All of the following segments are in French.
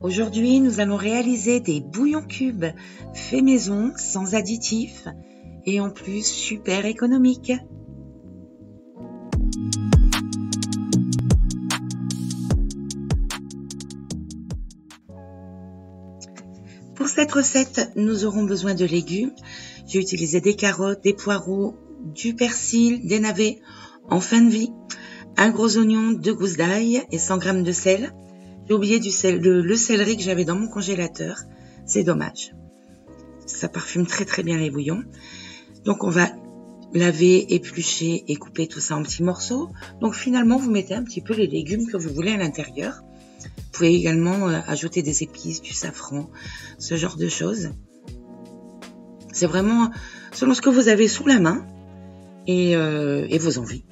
Aujourd'hui, nous allons réaliser des bouillons cubes faits maison, sans additifs et en plus super économiques. Pour cette recette, nous aurons besoin de légumes. J'ai utilisé des carottes, des poireaux, du persil, des navets en fin de vie, un gros oignon, 2 gousses d'ail et 100 g de sel. J'ai oublié le céleri que j'avais dans mon congélateur. C'est dommage. Ça parfume très bien les bouillons. Donc on va laver, éplucher et couper tout ça en petits morceaux. Donc finalement, vous mettez un petit peu les légumes que vous voulez à l'intérieur. Vous pouvez également ajouter des épices, du safran, ce genre de choses. C'est vraiment selon ce que vous avez sous la main et vos envies.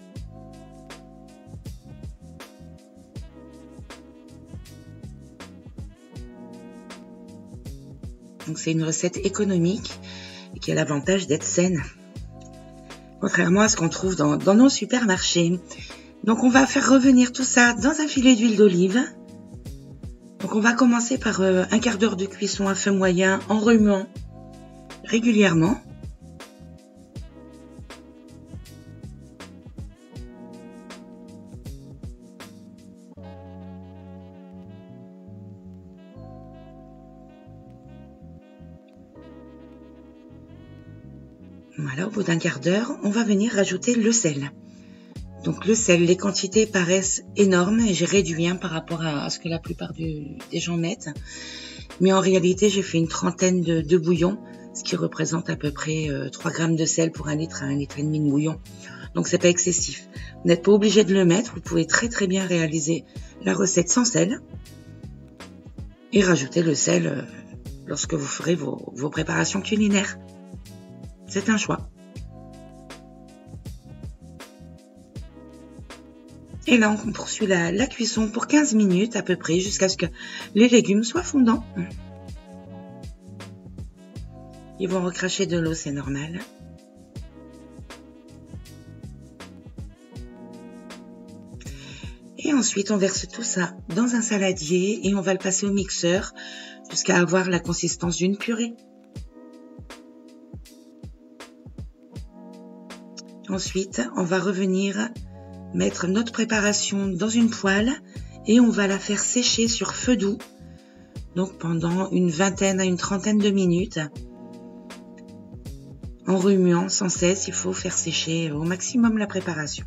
Donc c'est une recette économique et qui a l'avantage d'être saine, contrairement à ce qu'on trouve dans nos supermarchés. Donc on va faire revenir tout ça dans un filet d'huile d'olive. Donc on va commencer par un quart d'heure de cuisson à feu moyen en remuant régulièrement. Voilà, au bout d'un quart d'heure, on va venir rajouter le sel. Donc le sel, les quantités paraissent énormes et j'ai réduit par rapport à ce que la plupart des gens mettent. Mais en réalité, j'ai fait une trentaine de bouillons, ce qui représente à peu près 3 g de sel pour 1 litre à 1,5 litre de bouillon. Donc c'est pas excessif. Vous n'êtes pas obligé de le mettre, vous pouvez très bien réaliser la recette sans sel et rajouter le sel lorsque vous ferez vos préparations culinaires. C'est un choix. Et là, on poursuit la cuisson pour 15 minutes à peu près, jusqu'à ce que les légumes soient fondants. Ils vont recracher de l'eau, c'est normal. Et ensuite, on verse tout ça dans un saladier et on va le passer au mixeur jusqu'à avoir la consistance d'une purée. Ensuite, on va revenir mettre notre préparation dans une poêle et on va la faire sécher sur feu doux. Donc pendant une vingtaine à une trentaine de minutes. En remuant sans cesse, il faut faire sécher au maximum la préparation.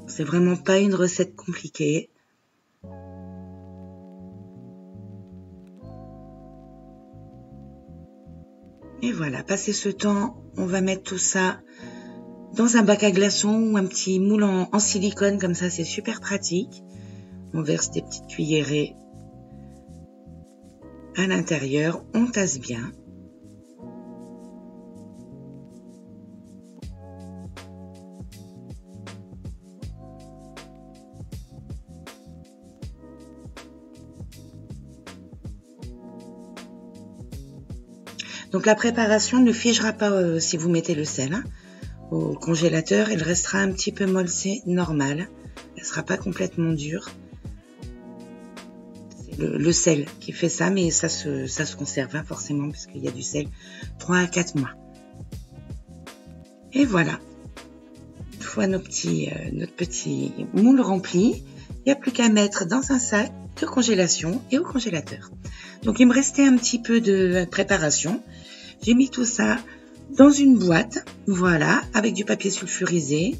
C'est vraiment pas une recette compliquée. Et voilà, passé ce temps, on va mettre tout ça dans un bac à glaçons ou un petit moule en silicone, comme ça c'est super pratique. On verse des petites cuillerées à l'intérieur, on tasse bien. Donc la préparation ne figera pas si vous mettez le sel au congélateur. Elle restera un petit peu molle, c'est normal. Elle ne sera pas complètement dure. C'est le sel qui fait ça, mais ça se conserve forcément parce qu'il y a du sel 3 à 4 mois. Et voilà. Une fois notre petit moule rempli, il n'y a plus qu'à mettre dans un sac de congélation et au congélateur. Donc il me restait un petit peu de préparation. J'ai mis tout ça dans une boîte, voilà, avec du papier sulfurisé.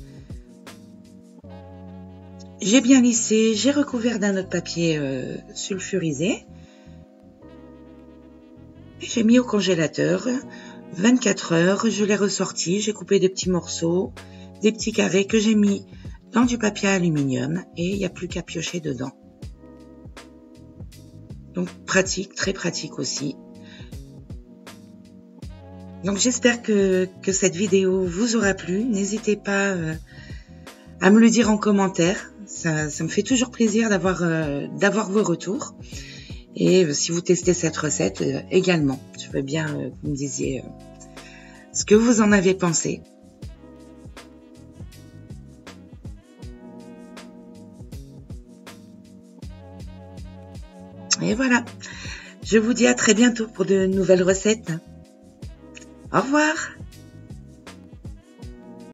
J'ai bien lissé, j'ai recouvert d'un autre papier sulfurisé. Et j'ai mis au congélateur 24 heures, je l'ai ressorti, j'ai coupé des petits morceaux, des petits carrés que j'ai mis dans du papier aluminium et il n'y a plus qu'à piocher dedans. Donc pratique, très pratique aussi. Donc j'espère que cette vidéo vous aura plu. N'hésitez pas à me le dire en commentaire. Ça me fait toujours plaisir d'avoir vos retours. Et si vous testez cette recette également, je veux bien que vous me disiez ce que vous en avez pensé. Et voilà, je vous dis à très bientôt pour de nouvelles recettes. Au revoir!